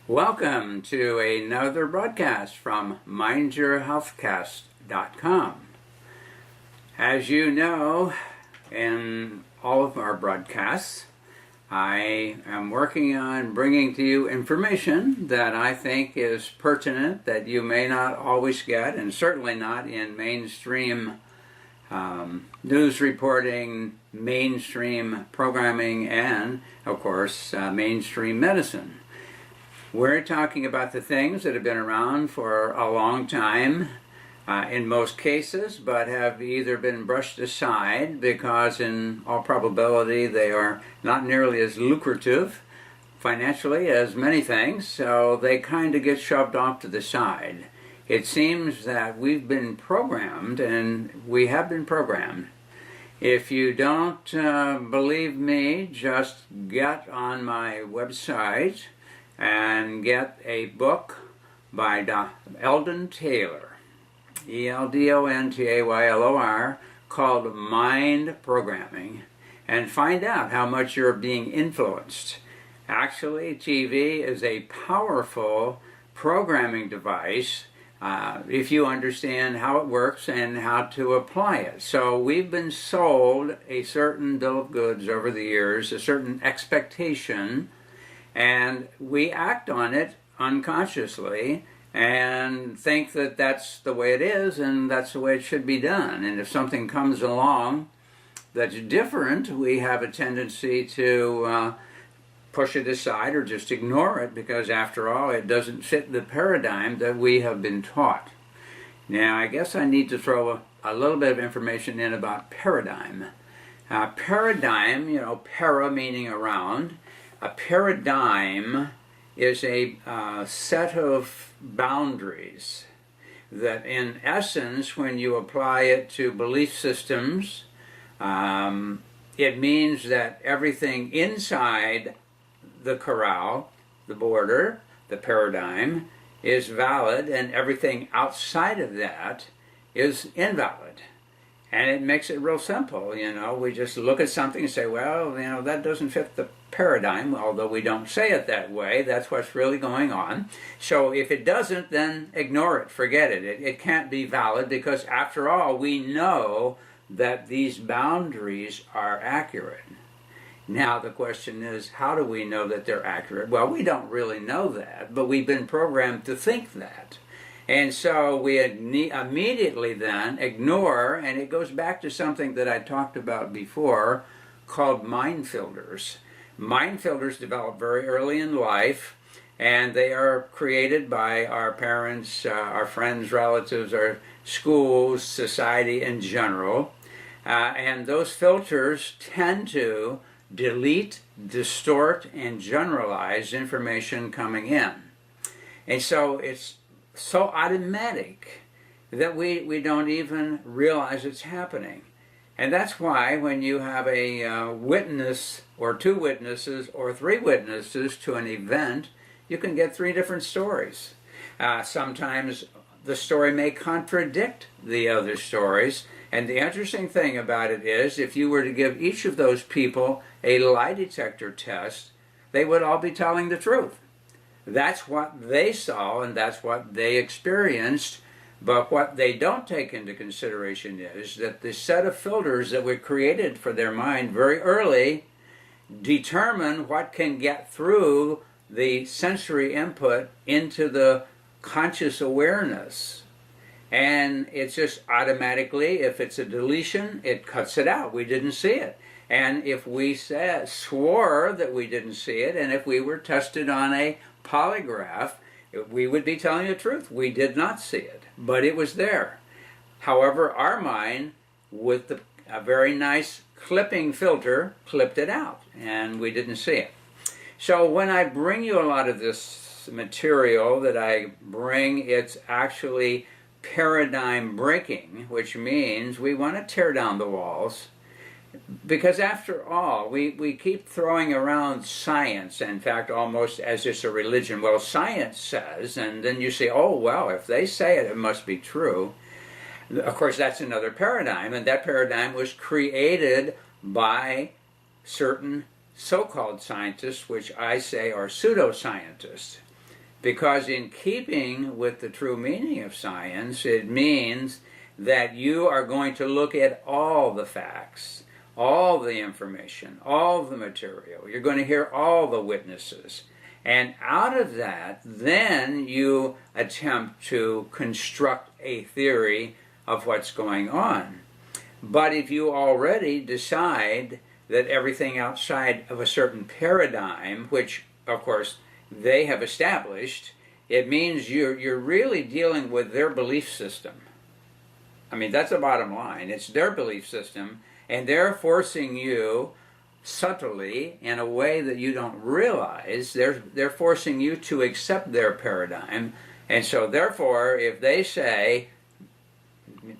Welcome to another broadcast from mindyourhealthcast.com. As you know, in all of our broadcasts, I am working on bringing to you information that I think is pertinent, that you may not always get, and certainly not in mainstream news reporting, mainstream programming, and, of course, mainstream medicine. We're talking about the things that have been around for a long time, in most cases, but have either been brushed aside because in all probability they are not nearly as lucrative financially as many things, so they kind of get shoved off to the side. It seems that we've been programmed, and we have been programmed. If you don't believe me, just get on my website and get a book by Eldon Taylor, Eldontaylor, called Mind Programming, and find out how much you're being influenced. Actually, TV is a powerful programming device if you understand how it works and how to apply it. So we've been sold a certain bill of goods over the years, a certain expectation, and we act on it unconsciously and think that that's the way it is and that's the way it should be done. And if something comes along that's different, we have a tendency to push it aside or just ignore it because, after all, it doesn't fit the paradigm that we have been taught. Now, I guess I need to throw a little bit of information in about paradigm. Paradigm, para meaning around. A paradigm is a set of boundaries that, in essence, when you apply it to belief systems, it means that everything inside the corral, the border, the paradigm, is valid, and everything outside of that is invalid. And it makes it real simple, we just look at something and say, well, that doesn't fit the paradigm, although we don't say it that way. That's what's really going on. So if it doesn't, then ignore it, forget it. It can't be valid because, after all, we know that these boundaries are accurate. Now the question is, how do we know that they're accurate? Well, we don't really know that, but we've been programmed to think that. And so we immediately then ignore, and it goes back to something that I talked about before called mind filters. Mind filters develop very early in life, and they are created by our parents, our friends, relatives, our schools, society in general. And those filters tend to delete, distort, and generalize information coming in. And so it's so automatic that we don't even realize it's happening. And that's why when you have a witness or two witnesses or three witnesses to an event, you can get three different stories. Sometimes the story may contradict the other stories. And the interesting thing about it is, if you were to give each of those people a lie detector test, they would all be telling the truth. That's what they saw and that's what they experienced. But what they don't take into consideration is that the set of filters that were created for their mind very early determine what can get through the sensory input into the conscious awareness. And it's just automatically, if it's a deletion, it cuts it out. We didn't see it. And if we swore that we didn't see it, and if we were tested on a polygraph, we would be telling the truth. We did not see it, but it was there. However, our mind, with a very nice clipping filter, clipped it out, and we didn't see it. So when I bring you a lot of this material that I bring, it's actually paradigm breaking, which means we want to tear down the walls. Because after all, we keep throwing around science, in fact, almost as it's a religion. Well, science says, and then you say, oh, well, if they say it, it must be true. Of course, that's another paradigm, and that paradigm was created by certain so-called scientists, which I say are pseudoscientists. Because in keeping with the true meaning of science, it means that you are going to look at all the facts, all the information, all the material. You're going to hear all the witnesses. And out of that, then you attempt to construct a theory of what's going on. But if you already decide that everything outside of a certain paradigm, which of course they have established, it means you're really dealing with their belief system. I mean, that's the bottom line. It's their belief system, and they're forcing you subtly, in a way that you don't realize, they're forcing you to accept their paradigm. And so therefore, if they say,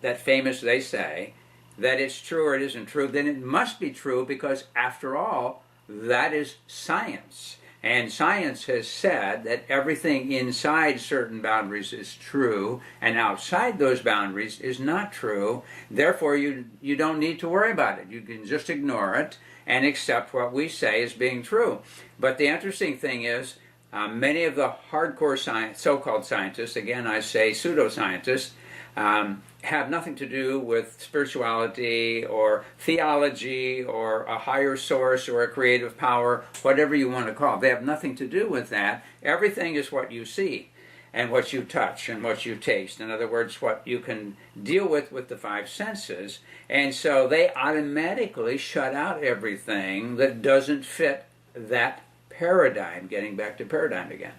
that famous they say, that it's true or it isn't true, then it must be true, because after all, that is science. And science has said that everything inside certain boundaries is true, and outside those boundaries is not true. Therefore, you don't need to worry about it. You can just ignore it and accept what we say as being true. But the interesting thing is, many of the hardcore so-called scientists, again I say pseudoscientists, have nothing to do with spirituality or theology or a higher source or a creative power, whatever you want to call it. They have nothing to do with that. Everything is what you see and what you touch and what you taste. In other words, what you can deal with the five senses. And so they automatically shut out everything that doesn't fit that paradigm, getting back to paradigm again.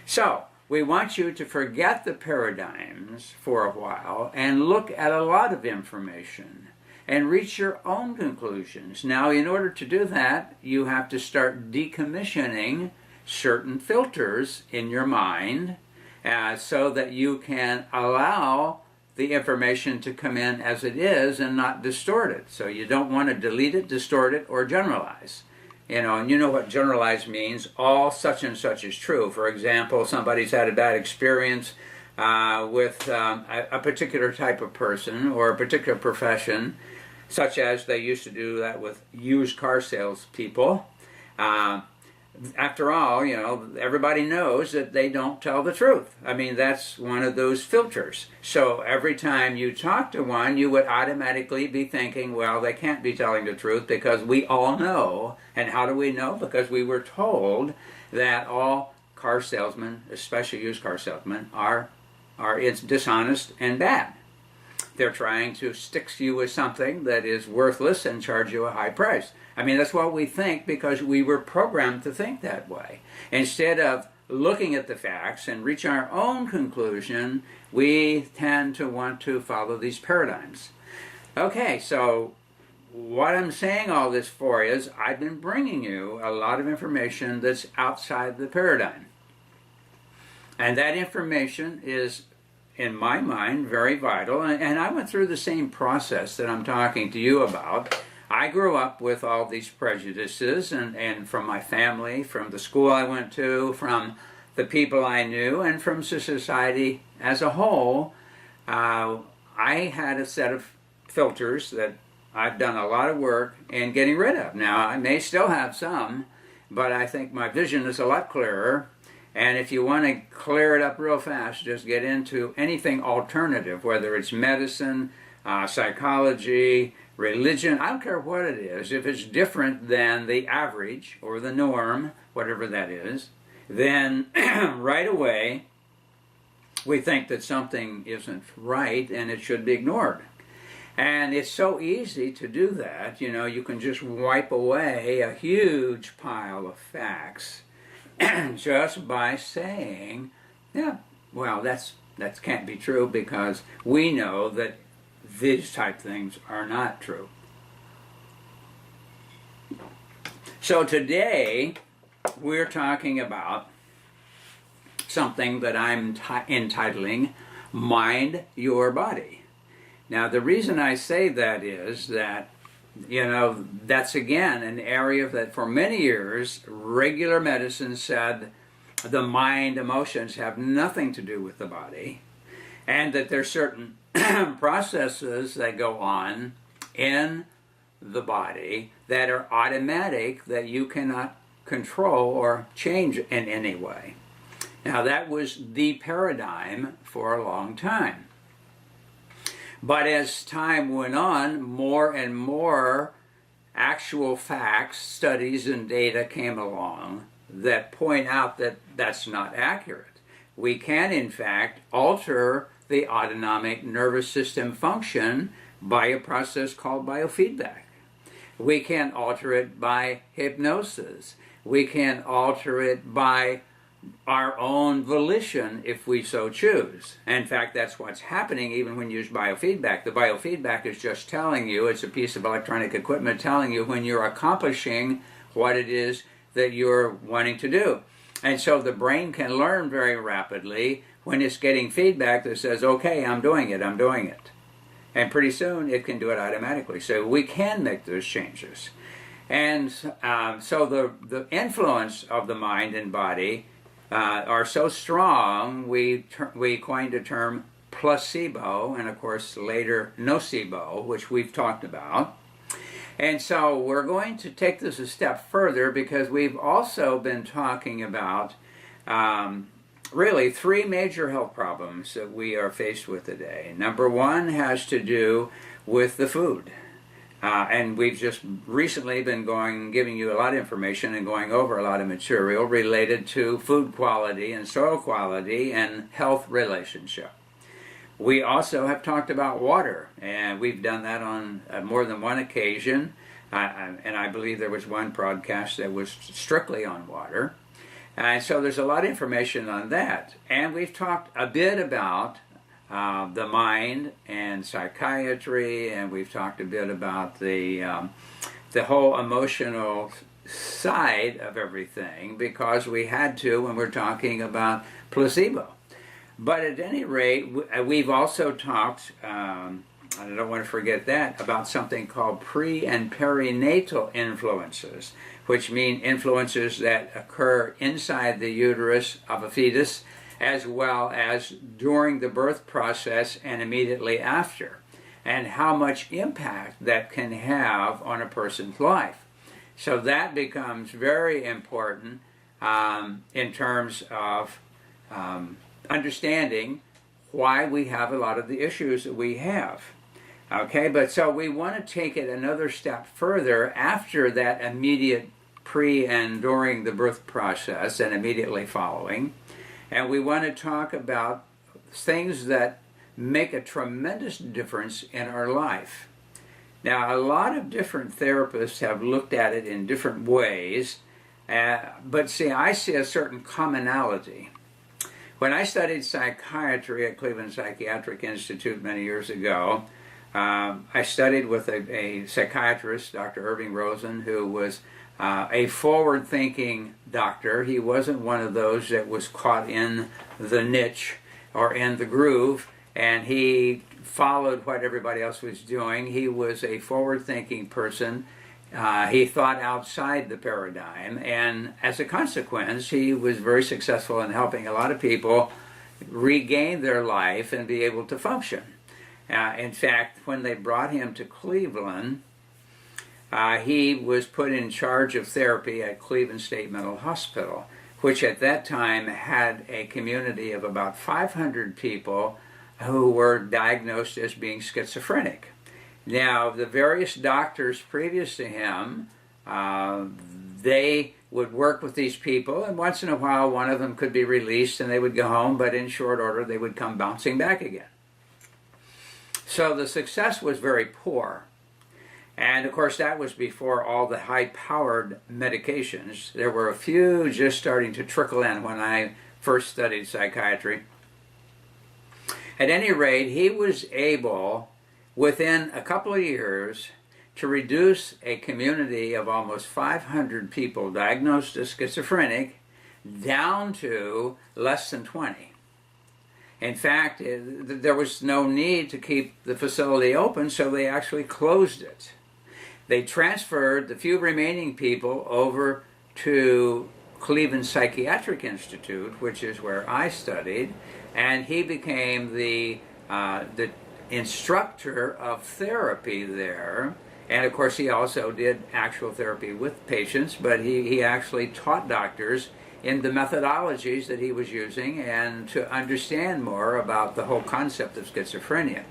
So we want you to forget the paradigms for a while and look at a lot of information and reach your own conclusions. Now, in order to do that, you have to start decommissioning certain filters in your mind so that you can allow the information to come in as it is and not distort it. So you don't want to delete it, distort it, or generalize. And you know what generalize means. All such and such is true. For example, somebody's had a bad experience with a particular type of person or a particular profession, such as they used to do that with used car salespeople. After all, everybody knows that they don't tell the truth. I mean, that's one of those filters. So every time you talk to one, you would automatically be thinking, well, they can't be telling the truth, because we all know. And how do we know? Because we were told that all car salesmen, especially used car salesmen, are dishonest and bad. They're trying to stick you with something that is worthless and charge you a high price. I mean, that's what we think, because we were programmed to think that way. Instead of looking at the facts and reaching our own conclusion, we tend to want to follow these paradigms. Okay, so what I'm saying all this for is I've been bringing you a lot of information that's outside the paradigm. And that information is, in my mind, very vital. And I went through the same process that I'm talking to you about. I grew up with all these prejudices, and from my family, from the school I went to, from the people I knew, and from society as a whole. I had a set of filters that I've done a lot of work in getting rid of. Now, I may still have some, but I think my vision is a lot clearer. And if you want to clear it up real fast, just get into anything alternative, whether it's medicine, psychology, religion, I don't care what it is. If it's different than the average or the norm, whatever that is, then right away we think that something isn't right and it should be ignored. And it's so easy to do that. You can just wipe away a huge pile of facts just by saying, yeah, well, that can't be true, because we know that these type things are not true. So today we're talking about something that I'm entitling Mind Your Body. Now, the reason I say that is that, that's again an area that for many years regular medicine said the mind, emotions have nothing to do with the body, and that there's certain processes that go on in the body that are automatic, that you cannot control or change in any way. Now, that was the paradigm for a long time. But as time went on, more and more actual facts, studies, and data came along that point out that that's not accurate. We can, in fact, alter the autonomic nervous system function by a process called biofeedback. We can alter it by hypnosis. We can alter it by our own volition if we so choose. In fact, that's what's happening even when you use biofeedback. The biofeedback is just telling you, it's a piece of electronic equipment telling you when you're accomplishing what it is that you're wanting to do. And so the brain can learn very rapidly when it's getting feedback that says, okay, I'm doing it. And pretty soon it can do it automatically. So we can make those changes. And so the influence of the mind and body are so strong, we coined the term placebo, and of course later nocebo, which we've talked about. And so we're going to take this a step further because we've also been talking about really three major health problems that we are faced with today. Number one has to do with the food. And we've just recently been giving you a lot of information and going over a lot of material related to food quality and soil quality and health relationship. We also have talked about water, and we've done that on more than one occasion. And I believe there was one broadcast that was strictly on water. And so there's a lot of information on that. And we've talked a bit about the mind and psychiatry, and we've talked a bit about the whole emotional side of everything because we had to when we're talking about placebo. But at any rate, we've also talked, I don't want to forget that, about something called pre- and perinatal influences, which mean influences that occur inside the uterus of a fetus as well as during the birth process and immediately after, and how much impact that can have on a person's life. So that becomes very important in terms of understanding why we have a lot of the issues that we have. Okay, but so we want to take it another step further after that immediate pre and during the birth process and immediately following. And we want to talk about things that make a tremendous difference in our life. Now, a lot of different therapists have looked at it in different ways, but see, I see a certain commonality. When I studied psychiatry at Cleveland Psychiatric Institute many years ago, I studied with a psychiatrist, Dr. Irving Rosen, who was a forward-thinking doctor. He wasn't one of those that was caught in the niche or in the groove, and he followed what everybody else was doing. He was a forward-thinking person. He thought outside the paradigm, and as a consequence, he was very successful in helping a lot of people regain their life and be able to function. In fact, when they brought him to Cleveland, he was put in charge of therapy at Cleveland State Mental Hospital, which at that time had a community of about 500 people who were diagnosed as being schizophrenic. Now, the various doctors previous to him, they would work with these people, and once in a while one of them could be released and they would go home, but in short order they would come bouncing back again. So the success was very poor. And of course that was before all the high-powered medications. There were a few just starting to trickle in when I first studied psychiatry. At any rate, he was able, within a couple of years, to reduce a community of almost 500 people diagnosed as schizophrenic down to less than 20. In fact, there was no need to keep the facility open, so they actually closed it. They transferred the few remaining people over to Cleveland Psychiatric Institute, which is where I studied, and he became the instructor of therapy there. And of course he also did actual therapy with patients, but he actually taught doctors in the methodologies that he was using and to understand more about the whole concept of schizophrenia.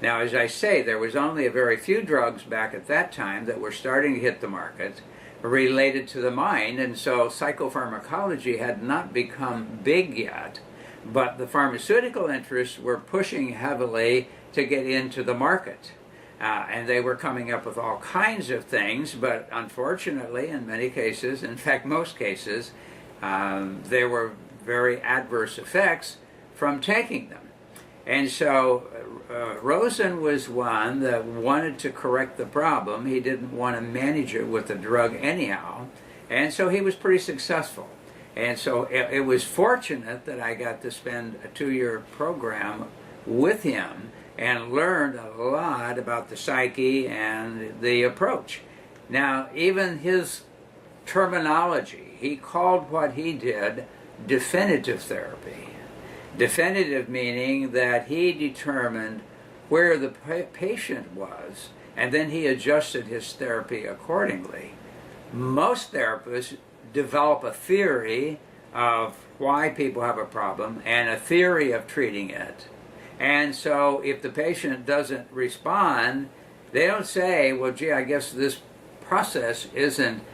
Now, as I say, there was only a very few drugs back at that time that were starting to hit the market related to the mind, and so psychopharmacology had not become big yet, but the pharmaceutical interests were pushing heavily to get into the market. And they were coming up with all kinds of things, but unfortunately, in many cases, in fact most cases, there were very adverse effects from taking them. And so Rosen was one that wanted to correct the problem. He didn't want to manage it with the drug anyhow, and so he was pretty successful. And so it was fortunate that I got to spend a 2-year program with him and learned a lot about the psyche and the approach. Now, even his terminology, he called what he did definitive therapy. Definitive meaning that he determined where the patient was, and then he adjusted his therapy accordingly. Most therapists develop a theory of why people have a problem and a theory of treating it. And so if the patient doesn't respond, they don't say, well, gee, I guess this process isn't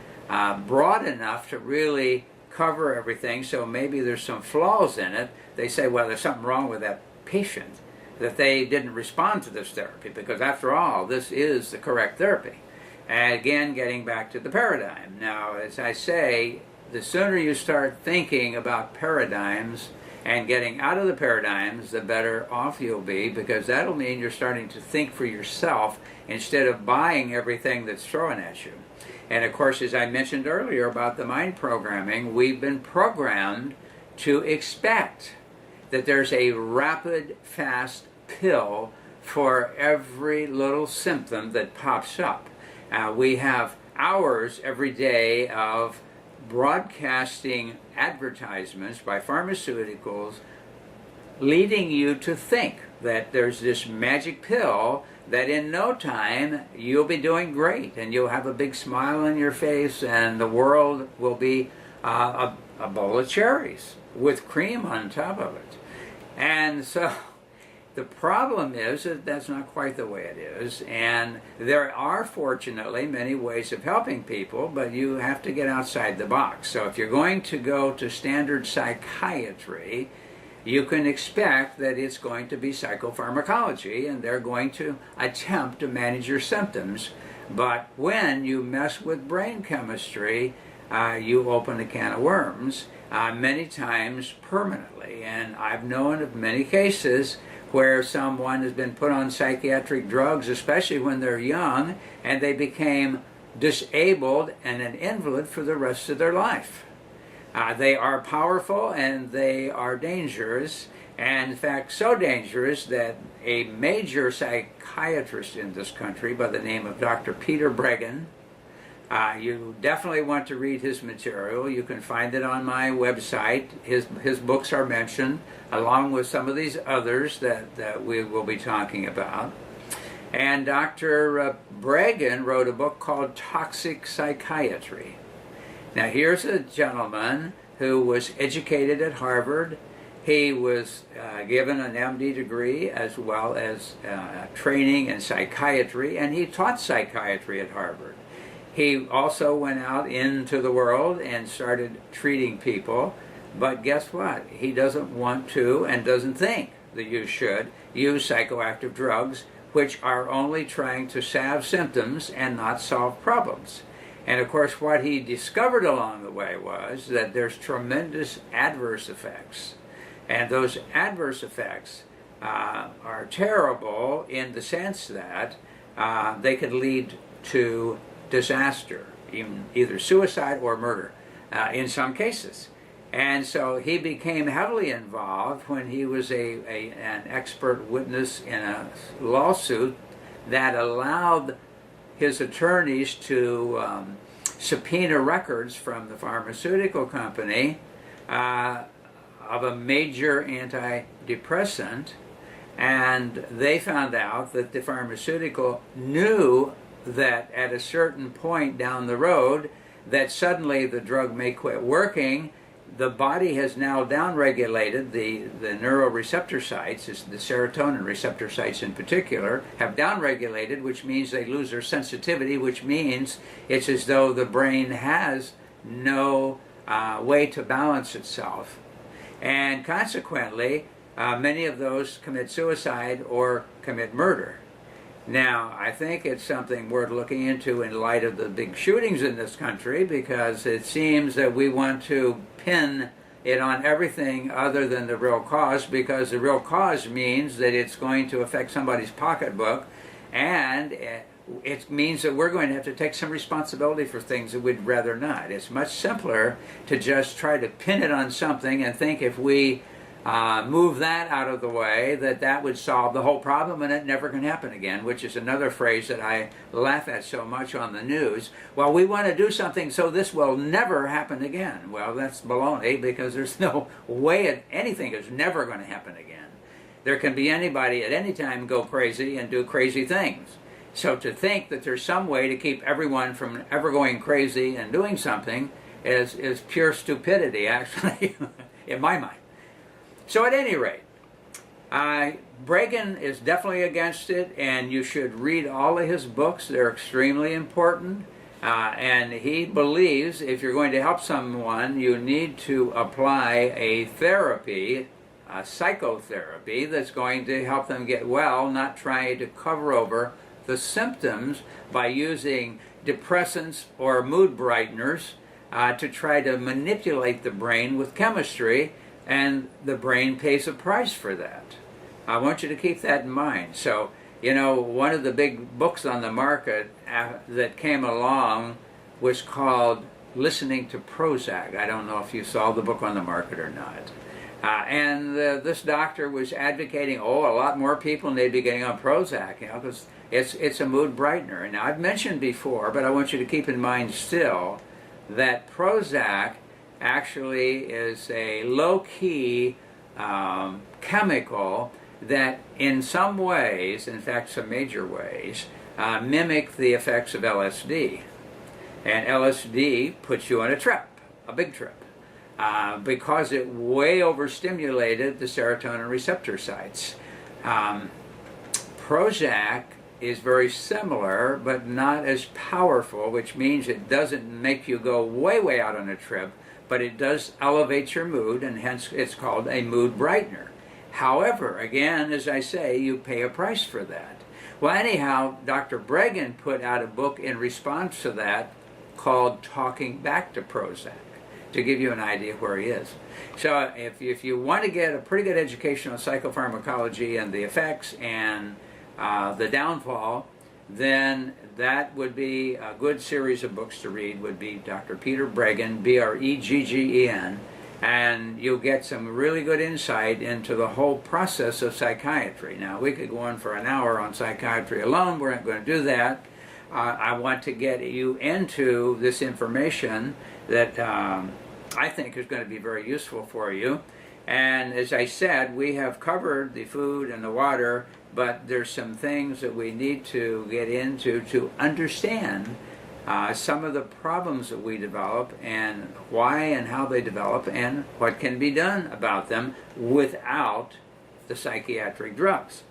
broad enough to really cover everything, so maybe there's some flaws in it. They say, well, there's something wrong with that patient, that they didn't respond to this therapy, because after all, this is the correct therapy. And again, getting back to the paradigm. Now, as I say, the sooner you start thinking about paradigms and getting out of the paradigms, the better off you'll be, because that'll mean you're starting to think for yourself instead of buying everything that's thrown at you. And of course, as I mentioned earlier about the mind programming, we've been programmed to expect that there's a rapid, fast pill for every little symptom that pops up. We have hours every day of broadcasting advertisements by pharmaceuticals leading you to think that there's this magic pill that in no time you'll be doing great and you'll have a big smile on your face and the world will be a bowl of cherries with cream on top of it. And so the problem is that that's not quite the way it is, and there are fortunately many ways of helping people, but you have to get outside the box. So if you're going to go to standard psychiatry, you can expect that it's going to be psychopharmacology, and they're going to attempt to manage your symptoms. But when you mess with brain chemistry, you open a can of worms, many times permanently. And I've known of many cases where someone has been put on psychiatric drugs, especially when they're young, and they became disabled and an invalid for the rest of their life. They are powerful and they are dangerous, and in fact so dangerous that a major psychiatrist in this country by the name of Dr. Peter Breggin, you definitely want to read his material. You can find it on my website. His books are mentioned, along with some of these others that we will be talking about. And Dr. Breggin wrote a book called Toxic Psychiatry. Now here's a gentleman who was educated at Harvard. He was given an MD degree as well as training in psychiatry, and he taught psychiatry at Harvard. He also went out into the world and started treating people, but guess what? He doesn't want to and doesn't think that you should use psychoactive drugs, which are only trying to salve symptoms and not solve problems. And of course, what he discovered along the way was that there's tremendous adverse effects. And those adverse effects are terrible in the sense that they could lead to disaster, either suicide or murder in some cases. And so he became heavily involved when he was an expert witness in a lawsuit that allowed his attorneys to subpoena records from the pharmaceutical company of a major antidepressant, and they found out that the pharmaceutical knew that at a certain point down the road that suddenly the drug may quit working, the body has now downregulated the neuroreceptor sites, the serotonin receptor sites in particular, have downregulated, which means they lose their sensitivity, which means it's as though the brain has no way to balance itself. And consequently, many of those commit suicide or commit murder. Now, I think it's something worth looking into in light of the big shootings in this country, because it seems that we want to pin it on everything other than the real cause, because the real cause means that it's going to affect somebody's pocketbook, and it means that we're going to have to take some responsibility for things that we'd rather not. It's much simpler to just try to pin it on something and think if we move that out of the way, that would solve the whole problem and it never can happen again, which is another phrase that I laugh at so much on the news. Well, we want to do something so this will never happen again. Well, that's baloney, because there's no way anything is never going to happen again. There can be anybody at any time go crazy and do crazy things. So to think that there's some way to keep everyone from ever going crazy and doing something is pure stupidity, actually, in my mind. So at any rate, Bregan is definitely against it, and you should read all of his books. They're extremely important. And he believes if you're going to help someone, you need to apply a therapy, a psychotherapy, that's going to help them get well, not try to cover over the symptoms by using depressants or mood brighteners to try to manipulate the brain with chemistry, and the brain pays a price for that. I want you to keep that in mind. So, you know, one of the big books on the market that came along was called Listening to Prozac. I don't know if you saw the book on the market or not. And this doctor was advocating, a lot more people need to be getting on Prozac, because it's a mood brightener. Now, I've mentioned before, but I want you to keep in mind still, that Prozac actually is a low-key chemical that in some ways, in fact some major ways, mimic the effects of LSD. And LSD puts you on a trip, a big trip, because it way overstimulated the serotonin receptor sites. Prozac is very similar, but not as powerful, which means it doesn't make you go way out on a trip, but it does elevate your mood, and hence it's called a mood brightener. However, again, as I say, you pay a price for that. Well, anyhow, Dr. Bregan put out a book in response to that called Talking Back to Prozac, to give you an idea where he is. So if you want to get a pretty good education on psychopharmacology and the effects and the downfall, then that would be a good series of books to read, would be Dr. Peter Bregan, B-R-E-G-G-E-N, and you'll get some really good insight into the whole process of psychiatry. Now, we could go on for an hour on psychiatry alone. We're not going to do that. I want to get you into this information that I think is going to be very useful for you. And as I said, we have covered the food and the water, but there's some things that we need to get into to understand some of the problems that we develop, and why and how they develop, and what can be done about them without the psychiatric drugs.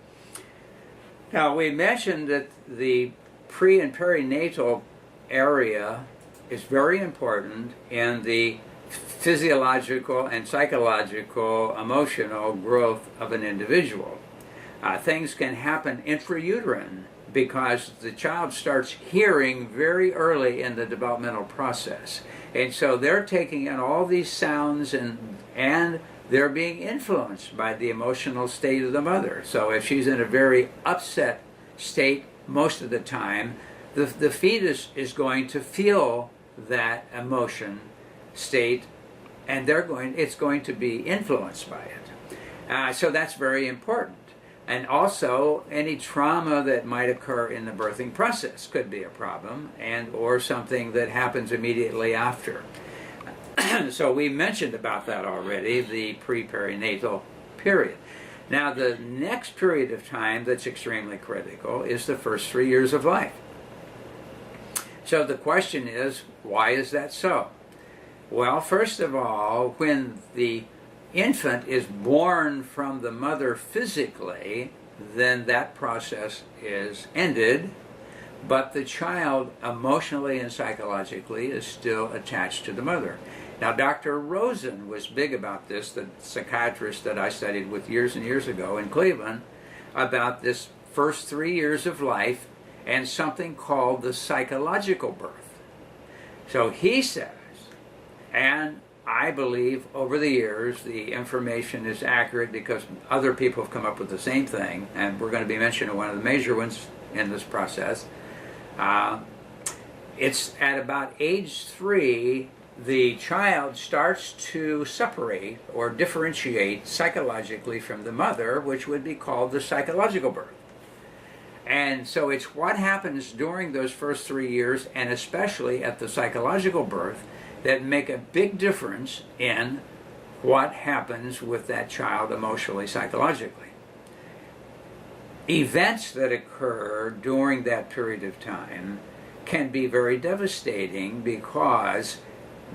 Now, we mentioned that the pre- and perinatal area is very important in the physiological and psychological, emotional growth of an individual. Things can happen intrauterine because the child starts hearing very early in the developmental process. And so they're taking in all these sounds, and they're being influenced by the emotional state of the mother. So if she's in a very upset state most of the time, the fetus is going to feel that emotion state, and it's going to be influenced by it. So that's very important. And also, any trauma that might occur in the birthing process could be a problem, or something that happens immediately after. So we mentioned about that already, the pre-perinatal period. Now, the next period of time that's extremely critical is the first 3 years of life. So the question is, why is that so? Well, first of all, when the infant is born from the mother physically, then that process is ended, but the child emotionally and psychologically is still attached to the mother. Now, Dr. Rosen was big about this, the psychiatrist that I studied with years and years ago in Cleveland, about this first 3 years of life and something called the psychological birth. So he says, and I believe over the years the information is accurate because other people have come up with the same thing, and we're going to be mentioning one of the major ones in this process. It's at about age 3, the child starts to separate or differentiate psychologically from the mother, which would be called the psychological birth. And so it's what happens during those first 3 years, and especially at the psychological birth, that make a big difference in what happens with that child emotionally, psychologically. Events that occur during that period of time can be very devastating because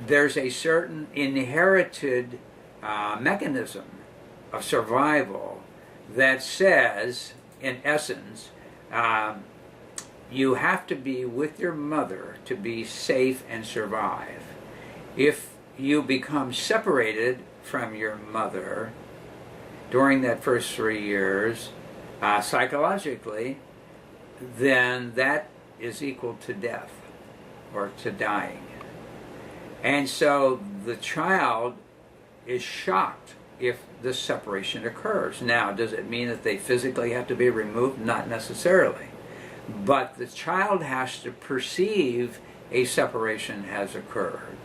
there's a certain inherited mechanism of survival that says, in essence, you have to be with your mother to be safe and survive. If you become separated from your mother during that first 3 years, psychologically, then that is equal to death or to dying. And so the child is shocked if this separation occurs. Now, does it mean that they physically have to be removed? Not necessarily. But the child has to perceive a separation has occurred.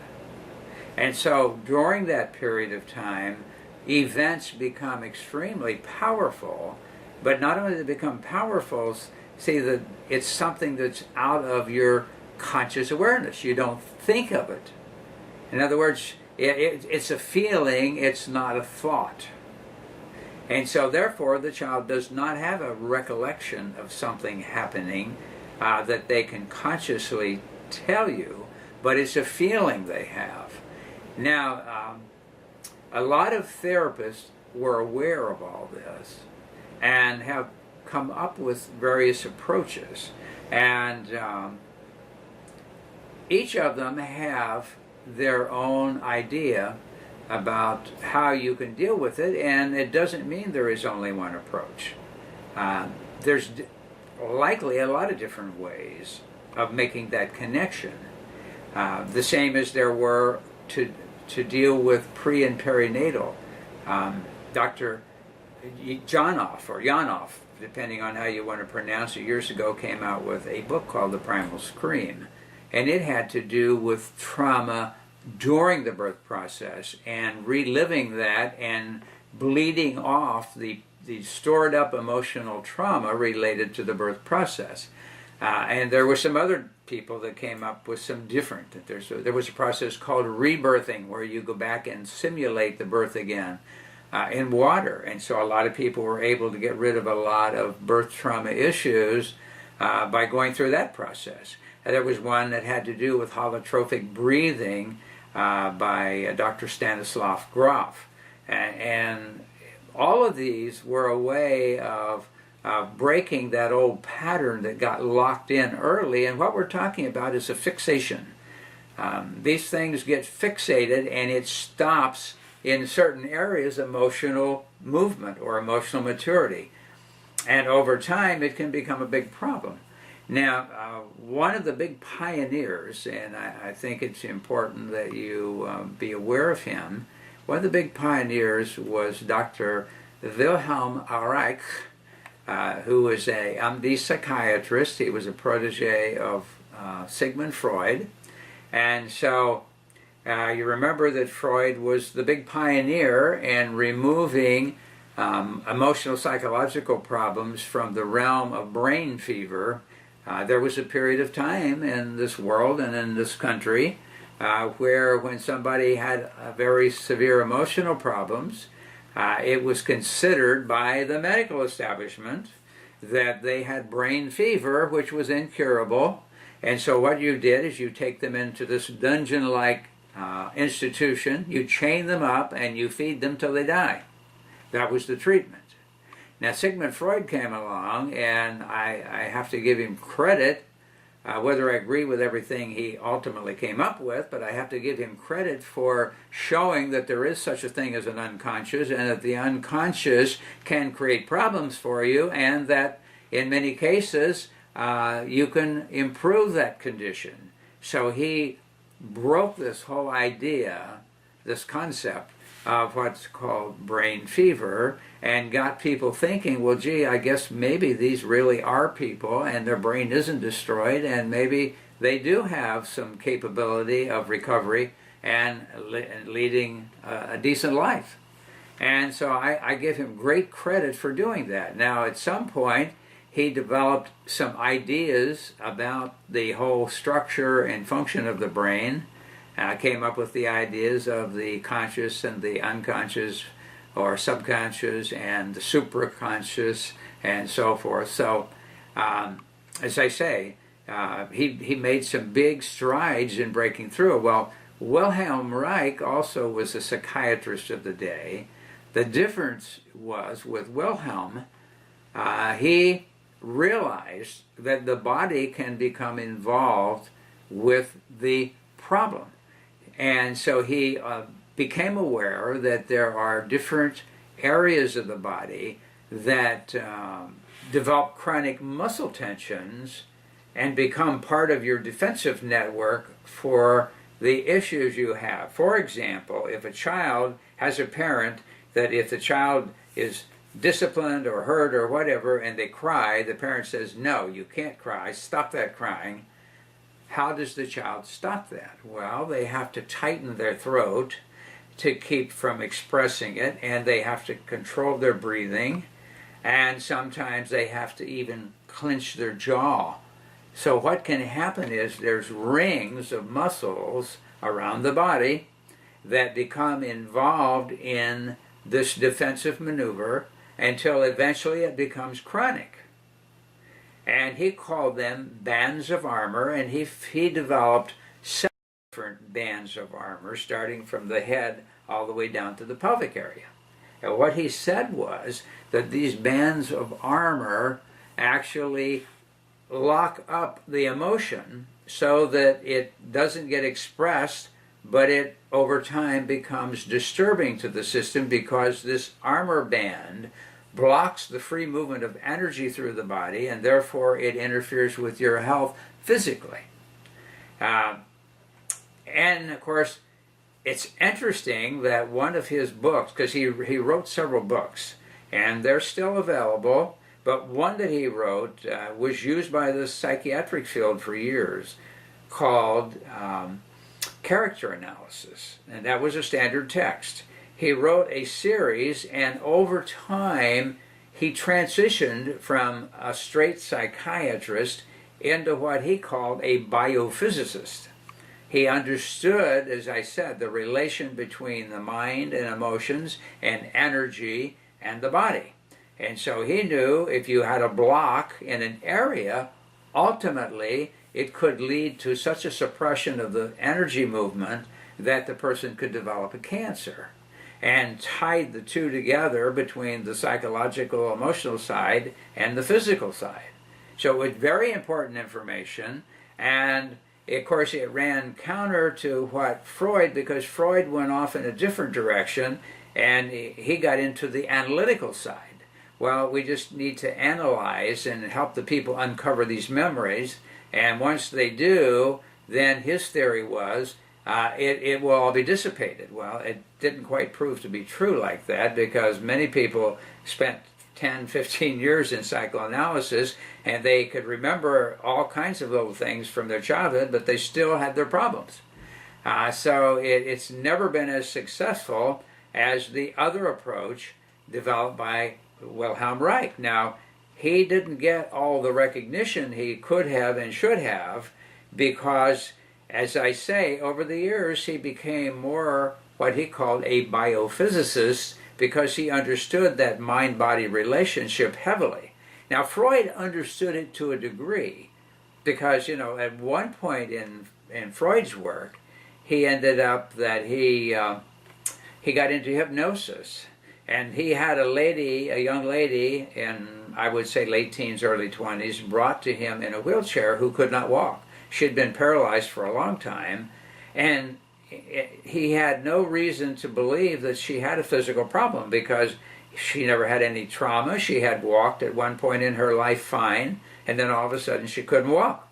And so during that period of time, events become extremely powerful, but not only do they become powerful, see that it's something that's out of your conscious awareness. You don't think of it. In other words, it's a feeling, it's not a thought. And so therefore the child does not have a recollection of something happening that they can consciously tell you, but it's a feeling they have. Now, a lot of therapists were aware of all this and have come up with various approaches, and each of them have their own idea about how you can deal with it, and it doesn't mean there is only one approach. There's likely a lot of different ways of making that connection. The same as there were to deal with pre and perinatal. Dr. Janoff, or Janoff, depending on how you want to pronounce it, years ago came out with a book called The Primal Scream. And it had to do with trauma during the birth process and reliving that and bleeding off the stored up emotional trauma related to the birth process. And there were some other people that came up with some different. There was a process called rebirthing, where you go back and simulate the birth again in water. And so a lot of people were able to get rid of a lot of birth trauma issues by going through that process. And there was one that had to do with holotropic breathing by Dr. Stanislav Grof. And all of these were a way of breaking that old pattern that got locked in early. And what we're talking about is a fixation. These things get fixated, and it stops in certain areas emotional movement or emotional maturity. And over time, it can become a big problem. Now, one of the big pioneers, and I think it's important that you be aware of him, one of the big pioneers was Dr. Wilhelm Reich, who was a MD psychiatrist. He was a protege of Sigmund Freud. And so you remember that Freud was the big pioneer in removing emotional psychological problems from the realm of brain fever. There was a period of time in this world and in this country where when somebody had very severe emotional problems, it was considered by the medical establishment that they had brain fever, which was incurable. And so what you did is you take them into this dungeon-like institution. You chain them up and you feed them till they die. That was the treatment. Now, Sigmund Freud came along, and I have to give him credit, whether I agree with everything he ultimately came up with, but I have to give him credit for showing that there is such a thing as an unconscious, and that the unconscious can create problems for you, and that in many cases you can improve that condition. So he broke this whole idea, this concept of what's called brain fever, and got people thinking, well, gee, I guess maybe these really are people and their brain isn't destroyed, and maybe they do have some capability of recovery and leading a decent life. And so I give him great credit for doing that. Now, at some point, he developed some ideas about the whole structure and function of the brain, came up with the ideas of the conscious and the unconscious or subconscious and the supraconscious and so forth. So, as I say, he made some big strides in breaking through. Well, Wilhelm Reich also was a psychiatrist of the day. The difference was with Wilhelm, he realized that the body can become involved with the problem. And so he became aware that there are different areas of the body that develop chronic muscle tensions and become part of your defensive network for the issues you have. For example, if a child has a parent that if the child is disciplined or hurt or whatever and they cry, the parent says, no, you can't cry, stop that crying. How does the child stop that? Well, they have to tighten their throat to keep from expressing it, and they have to control their breathing, and sometimes they have to even clench their jaw. So what can happen is there's rings of muscles around the body that become involved in this defensive maneuver until eventually it becomes chronic. And he called them bands of armor, and he developed several different bands of armor, starting from the head all the way down to the pelvic area. And what he said was that these bands of armor actually lock up the emotion so that it doesn't get expressed, but it over time becomes disturbing to the system because this armor band blocks the free movement of energy through the body, and therefore it interferes with your health physically. And of course, it's interesting that one of his books, because he wrote several books, and they're still available, but one that he wrote was used by the psychiatric field for years, called Character Analysis, and that was a standard text. He wrote a series, and over time he transitioned from a straight psychiatrist into what he called a biophysicist. He understood, as I said, the relation between the mind and emotions and energy and the body. And so he knew if you had a block in an area, ultimately it could lead to such a suppression of the energy movement that the person could develop a cancer. And tied the two together between the psychological, emotional side and the physical side. So it was very important information, and of course it ran counter to what Freud, because Freud went off in a different direction, and he got into the analytical side. Well, we just need to analyze and help the people uncover these memories, and once they do, then his theory was it will all be dissipated. Well, it didn't quite prove to be true like that, because many people spent 10, 15 years in psychoanalysis, and they could remember all kinds of little things from their childhood, but they still had their problems. So it's never been as successful as the other approach developed by Wilhelm Reich. Now, he didn't get all the recognition he could have and should have, because, as I say, over the years he became more what he called a biophysicist, because he understood that mind-body relationship heavily. Now, Freud understood it to a degree, because, at one point in Freud's work, he ended up that he got into hypnosis. And he had a young lady in, I would say, late teens, early 20s, brought to him in a wheelchair who could not walk. She had been paralyzed for a long time, and he had no reason to believe that she had a physical problem because she never had any trauma. She had walked at one point in her life fine, and then all of a sudden she couldn't walk.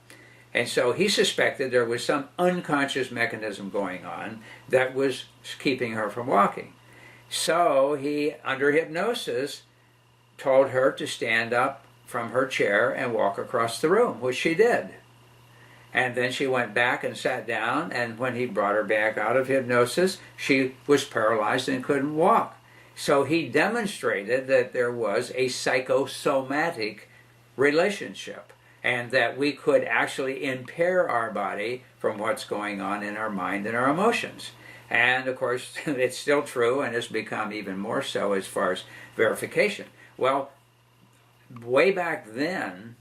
And so he suspected there was some unconscious mechanism going on that was keeping her from walking. So he, under hypnosis, told her to stand up from her chair and walk across the room, which she did. And then she went back and sat down, and when he brought her back out of hypnosis, she was paralyzed and couldn't walk. So he demonstrated that there was a psychosomatic relationship, and that we could actually impair our body from what's going on in our mind and our emotions. And of course, it's still true, and it's become even more so as far as verification. Well, way back then,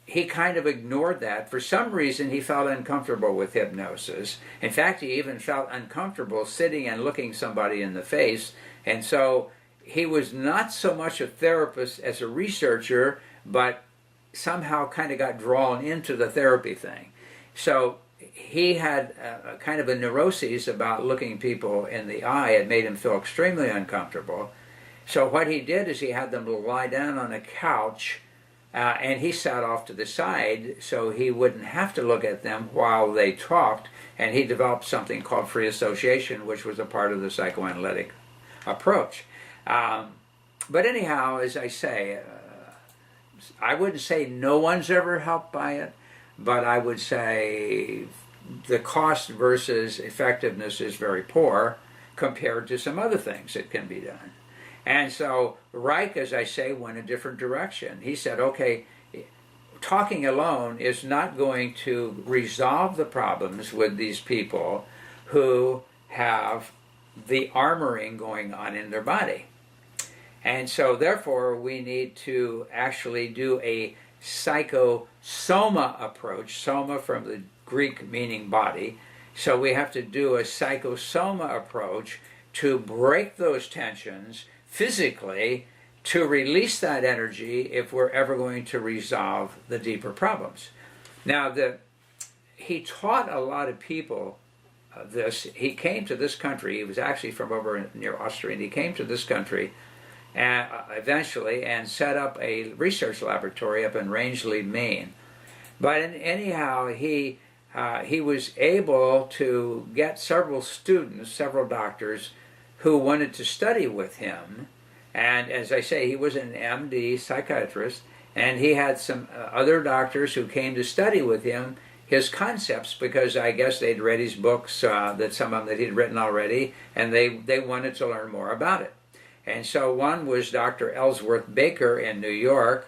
he kind of ignored that. For some reason, he felt uncomfortable with hypnosis. In fact, he even felt uncomfortable sitting and looking somebody in the face. And so he was not so much a therapist as a researcher, but somehow kind of got drawn into the therapy thing. So he had a kind of a neuroses about looking people in the eye. It made him feel extremely uncomfortable. So what he did is he had them lie down on a couch, and he sat off to the side so he wouldn't have to look at them while they talked, and he developed something called free association, which was a part of the psychoanalytic approach. But anyhow, as I say, I wouldn't say no one's ever helped by it, but I would say the cost versus effectiveness is very poor compared to some other things that can be done. And so Reich, as I say, went a different direction. He said, okay, talking alone is not going to resolve the problems with these people who have the armoring going on in their body. And so therefore we need to actually do a psychosoma approach, soma from the Greek meaning body. So we have to do a psychosoma approach to break those tensions physically, to release that energy if we're ever going to resolve the deeper problems. Now, he taught a lot of people this. He came to this country. He was actually from over near Austria, and he came to this country eventually and set up a research laboratory up in Rangeley, Maine. But anyhow, he was able to get several students, several doctors, who wanted to study with him. And as I say, he was an MD psychiatrist, and he had some other doctors who came to study with him his concepts, because I guess they'd read his books, that some of them that he'd written already, and they wanted to learn more about it. And so one was Dr. Ellsworth Baker in New York,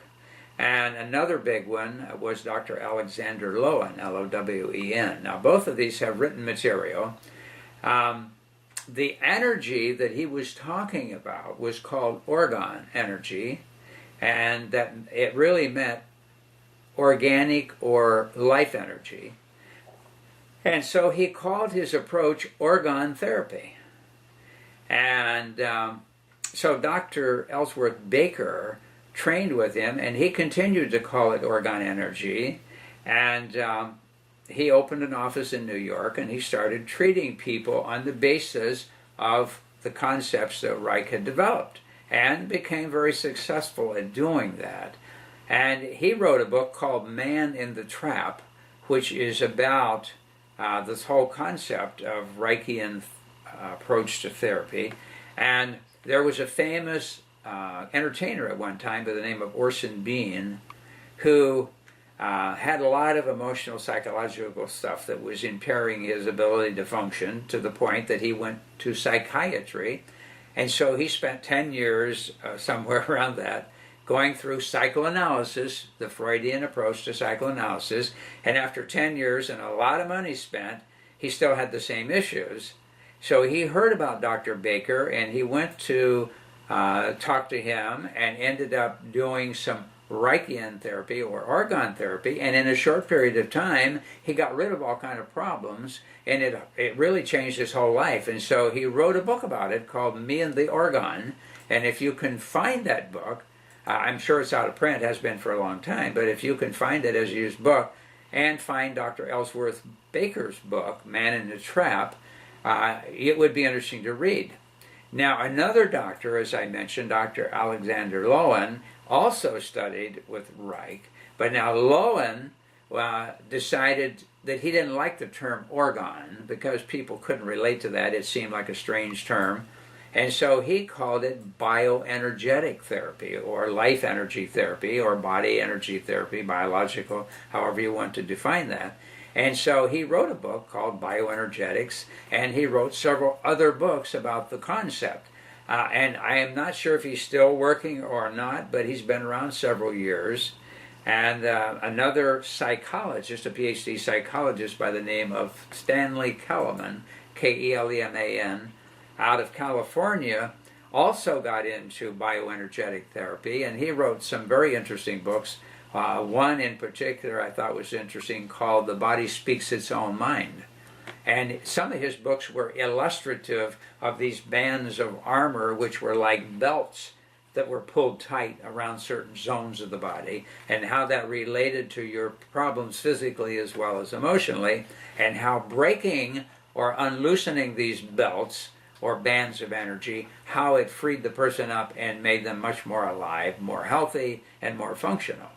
and another big one was Dr. Alexander Lowen, Lowen. Now both of these have written material. The energy that he was talking about was called orgone energy, and that it really meant organic or life energy. And so he called his approach orgone therapy. And so Dr. Ellsworth Baker trained with him, and he continued to call it orgone energy. And he opened an office in New York, and he started treating people on the basis of the concepts that Reich had developed, and became very successful at doing that. And he wrote a book called Man in the Trap, which is about this whole concept of Reichian approach to therapy. And there was a famous entertainer at one time by the name of Orson Bean, who had a lot of emotional, psychological stuff that was impairing his ability to function, to the point that he went to psychiatry. And so he spent 10 years, somewhere around that, going through psychoanalysis, the Freudian approach to psychoanalysis. And after 10 years and a lot of money spent, he still had the same issues. So he heard about Dr. Baker, and he went to talk to him, and ended up doing some Reichian therapy or orgone therapy, and in a short period of time he got rid of all kind of problems, and it really changed his whole life. And so he wrote a book about it called Me and the Orgone. And if you can find that book, I'm sure it's out of print, has been for a long time, but if you can find it as a used book and find Dr. Ellsworth Baker's book, Man in the Trap, it would be interesting to read. Now, another doctor, as I mentioned, Dr. Alexander Lowen, also studied with Reich, but now Lowen decided that he didn't like the term orgone because people couldn't relate to that. It seemed like a strange term. And so he called it bioenergetic therapy, or life energy therapy, or body energy therapy, biological, however you want to define that. And so he wrote a book called Bioenergetics, and he wrote several other books about the concept. And I am not sure if he's still working or not, but he's been around several years. And another psychologist, a PhD psychologist by the name of Stanley Keleman, Keleman, out of California, also got into bioenergetic therapy, and he wrote some very interesting books. One in particular I thought was interesting, called The Body Speaks Its Own Mind. And some of his books were illustrative of these bands of armor, which were like belts that were pulled tight around certain zones of the body, and how that related to your problems physically as well as emotionally, and how breaking or unloosening these belts or bands of energy, how it freed the person up and made them much more alive, more healthy, and more functional.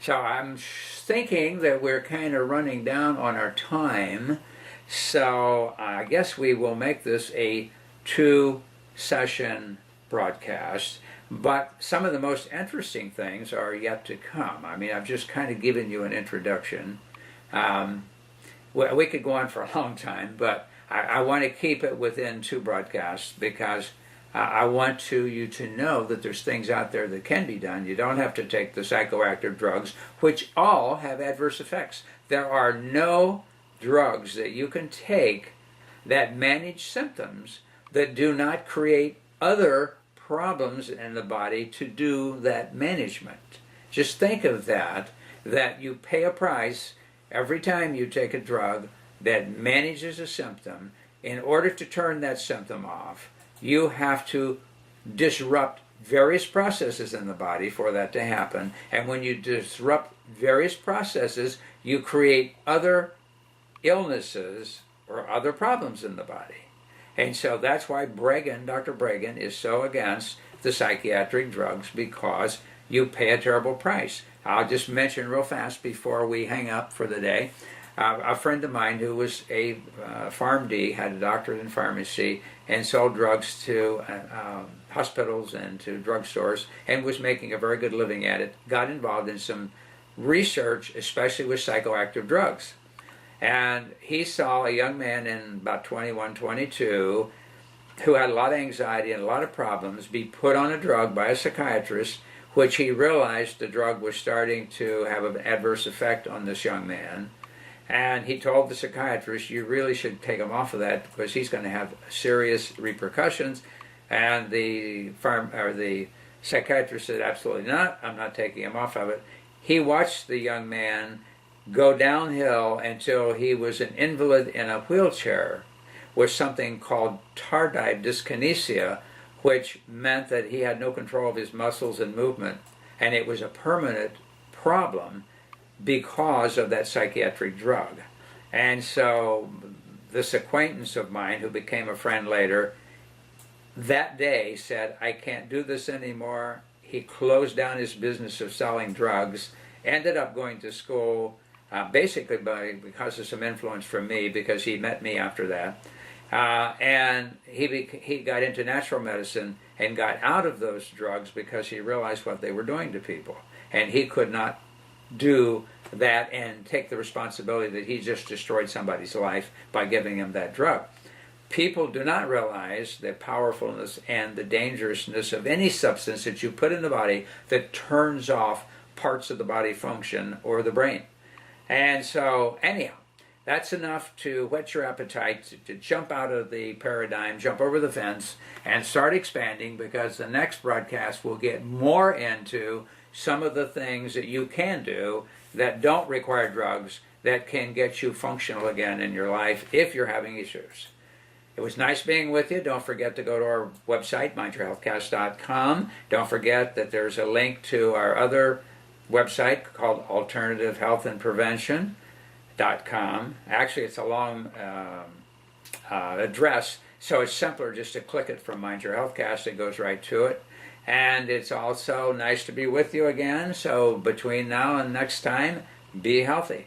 So I'm thinking that we're kind of running down on our time, so I guess we will make this a 2-session broadcast, but some of the most interesting things are yet to come. I mean, I've just kind of given you an introduction. We could go on for a long time, but I want to keep it within 2 broadcasts because I want you to know that there's things out there that can be done. You don't have to take the psychoactive drugs, which all have adverse effects. There are no drugs that you can take that manage symptoms that do not create other problems in the body to do that management. Just think of that you pay a price every time you take a drug that manages a symptom. In order to turn that symptom off, you have to disrupt various processes in the body for that to happen. And when you disrupt various processes, you create other illnesses or other problems in the body. And so that's why Dr. Bregan is so against the psychiatric drugs, because you pay a terrible price. I'll just mention real fast before we hang up for the day. A friend of mine who was a PharmD, had a doctorate in pharmacy, and sold drugs to hospitals and to drugstores, and was making a very good living at it, got involved in some research, especially with psychoactive drugs. And he saw a young man in about 21, 22, who had a lot of anxiety and a lot of problems, be put on a drug by a psychiatrist, which he realized the drug was starting to have an adverse effect on this young man. And he told the psychiatrist, you really should take him off of that because he's going to have serious repercussions. And the psychiatrist said, absolutely not, I'm not taking him off of it. He watched the young man go downhill until he was an invalid in a wheelchair with something called tardive dyskinesia, which meant that he had no control of his muscles and movement. And it was a permanent problem because of that psychiatric drug. And so this acquaintance of mine, who became a friend later, that day said, I can't do this anymore. He closed down his business of selling drugs, ended up going to school, basically because of some influence from me, because he met me after that. And he got into natural medicine and got out of those drugs because he realized what they were doing to people. And he could not do that and take the responsibility that he just destroyed somebody's life by giving him that drug. People do not realize the powerfulness and the dangerousness of any substance that you put in the body that turns off parts of the body function or the brain. And so, anyhow, that's enough to whet your appetite to jump out of the paradigm, jump over the fence, and start expanding, because the next broadcast will get more into some of the things that you can do that don't require drugs that can get you functional again in your life if you're having issues. It was nice being with you. Don't forget to go to our website, mindyourhealthcast.com. Don't forget that there's a link to our other website called alternativehealthandprevention.com. Actually, it's a long address, so it's simpler just to click it from Mind Your Healthcast. It goes right to it. And it's also nice to be with you again. So between now and next time, be healthy.